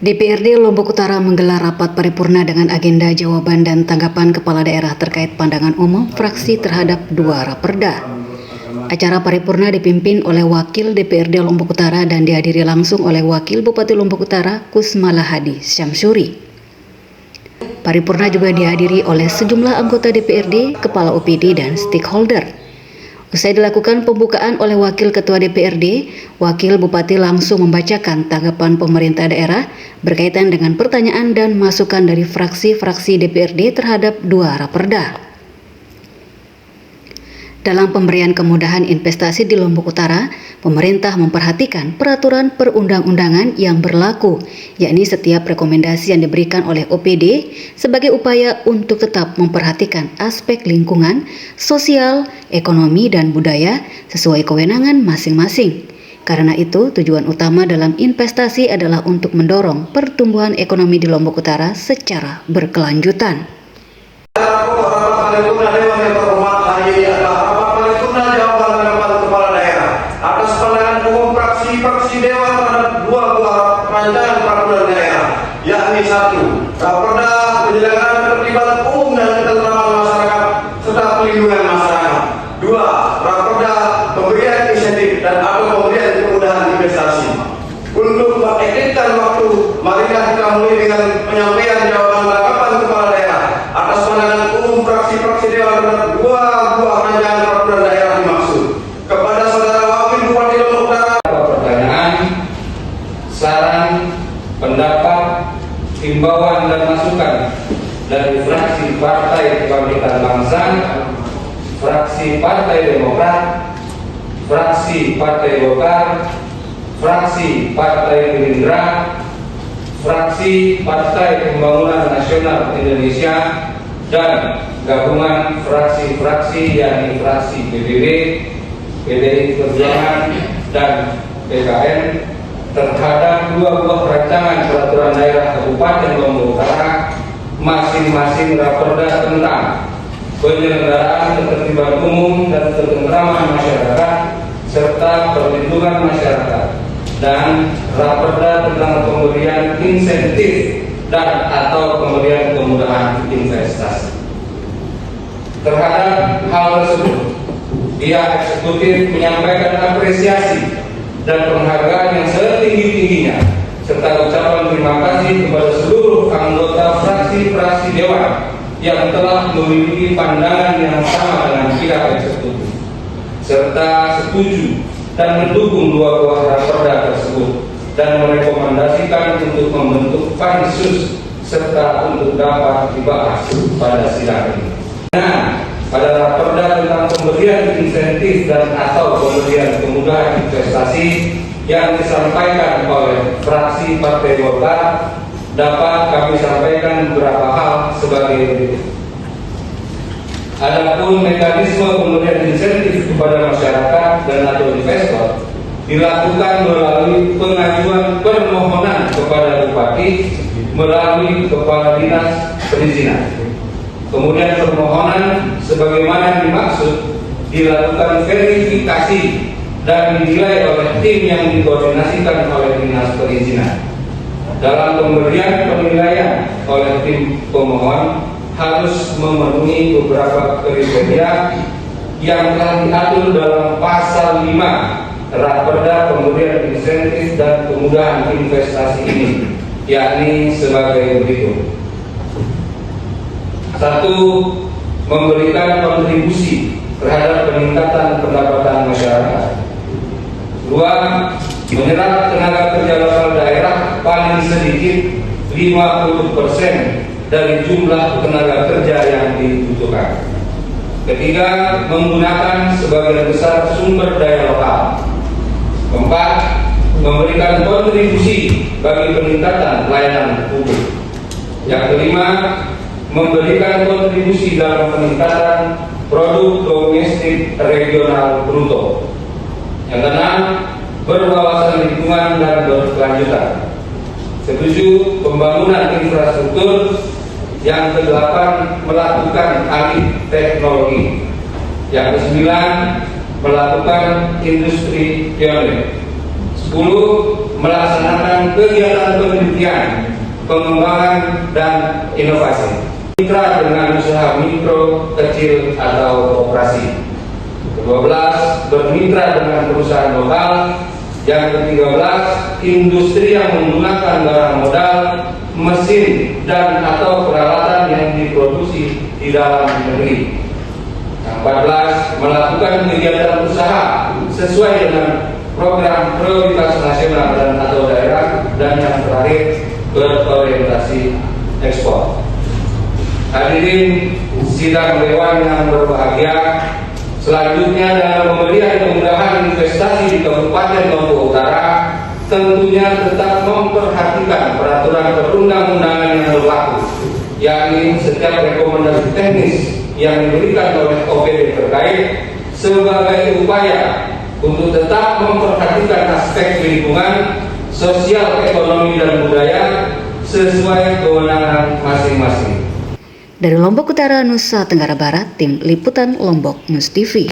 DPRD Lombok Utara menggelar rapat paripurna dengan agenda jawaban dan tanggapan kepala daerah terkait pandangan umum fraksi terhadap dua raperda. Acara paripurna dipimpin oleh Wakil DPRD Lombok Utara dan dihadiri langsung oleh Wakil Bupati Lombok Utara Kusmala Hadi Syamsuri. Paripurna juga dihadiri oleh sejumlah anggota DPRD, kepala OPD, dan stakeholder. Usai dilakukan pembukaan oleh Wakil Ketua DPRD, Wakil Bupati langsung membacakan tanggapan pemerintah daerah berkaitan dengan pertanyaan dan masukan dari fraksi-fraksi DPRD terhadap dua raperda. Dalam pemberian kemudahan investasi di Lombok Utara, pemerintah memperhatikan peraturan perundang-undangan yang berlaku, yakni setiap rekomendasi yang diberikan oleh OPD sebagai upaya untuk tetap memperhatikan aspek lingkungan, sosial, ekonomi, dan budaya sesuai kewenangan masing-masing. Karena itu, tujuan utama dalam investasi adalah untuk mendorong pertumbuhan ekonomi di Lombok Utara secara berkelanjutan. Fraksi Dewan terhadap dua buah rancangan peraturan daerah, yakni 1. Raperda penyelenggaraan ketertiban umum dan ketentraman masyarakat serta pelindungan masyarakat. 2. Raperda pemberian insentif dan atau pemberian kemudahan investasi. Untuk mengeditkan waktu, marilah kita mulai dengan penyampaian jawaban tanggapan kepala daerah atas pandangan umum fraksi-fraksi Dewan terhadap dua buah rancangan peraturan daerah dimaksud. Kepada saudara Wakil Bupati Lombok Utara, saran, pendapat, himbauan dan masukan dari fraksi Partai Kebangkitan Bangsa, fraksi Partai Demokrat, fraksi Partai Golkar, fraksi Partai Gerindra, fraksi Partai Pembangunan Nasional Indonesia, dan gabungan fraksi-fraksi yakni fraksi PBB, PDI Perjuangan, dan PKN terhadap dua buah rancangan peraturan daerah Kabupaten Lombok Utara, masing-masing raperda tentang penyelenggaraan ketertiban umum dan ketentraman masyarakat serta perlindungan masyarakat, dan raperda tentang pemberian insentif dan atau pemberian kemudahan investasi. Terhadap hal tersebut, pihak eksekutif menyampaikan apresiasi dan penghargaan yang setinggi-tingginya serta ucapan terima kasih kepada seluruh anggota fraksi-fraksi Dewan yang telah memiliki pandangan yang sama dengan pihak eksekutif serta setuju dan mendukung dua buah raperda tersebut dan merekomendasikan untuk membentuk pansus serta untuk dapat dibahas pada sidang ini. Nah, pada raperda tentang pemberian insentif dan atau pemberian kemudahan investasi yang disampaikan oleh fraksi Partai Golkar, dapat kami sampaikan beberapa hal sebagai berikut. Adapun mekanisme pemberian insentif kepada masyarakat dan atau investor dilakukan melalui pengajuan permohonan kepada Bupati melalui Kepala Dinas Perizinan. Kemudian permohonan sebagaimana dimaksud dilakukan verifikasi dan dinilai oleh tim yang dikoordinasikan oleh Dinas Perizinan. Dalam pemberian penilaian oleh tim pemohon harus memenuhi beberapa kriteria yang telah diatur dalam pasal 5 Raperda pemberian insentif dan kemudahan investasi ini, yakni sebagai berikut. 1. Memberikan kontribusi terhadap peningkatan pendapatan masyarakat. 2. Menyerap tenaga kerja lokal daerah paling sedikit 50% dari jumlah tenaga kerja yang dibutuhkan. 3. Menggunakan sebagian besar sumber daya lokal. 4. Memberikan kontribusi bagi peningkatan pelayanan publik. Yang kelima, memberikan kontribusi dalam peningkatan produk domestik regional bruto. Yang keenam, berwawasan lingkungan dan berkelanjutan. 7. Pembangunan infrastruktur. Yang kedelapan, melakukan alih teknologi. Yang kesembilan, melakukan industri pionir. 10. melaksanakan kegiatan penelitian, pengembangan, dan inovasi. Mitra dengan usaha mikro, kecil, atau koperasi. Ke-12, bermitra dengan perusahaan lokal. Yang ke-13, industri yang menggunakan barang modal, mesin, dan atau peralatan yang diproduksi di dalam negeri. Yang 14, melakukan kegiatan usaha sesuai dengan program prioritas nasional dan atau daerah. Dan yang terakhir, berorientasi ekspor. Hadirin sidang dewan yang berbahagia, selanjutnya dalam pemberian kemudahan investasi di Kabupaten Lombok Utara, tentunya tetap memperhatikan peraturan perundang-undangan yang berlaku, yakni setiap rekomendasi teknis yang diberikan oleh OPD terkait sebagai upaya untuk tetap memperhatikan aspek lingkungan, sosial, ekonomi, dan budaya sesuai kewenangan masing-masing. Dari Lombok Utara, Nusa Tenggara Barat, Tim Liputan Lombok News TV.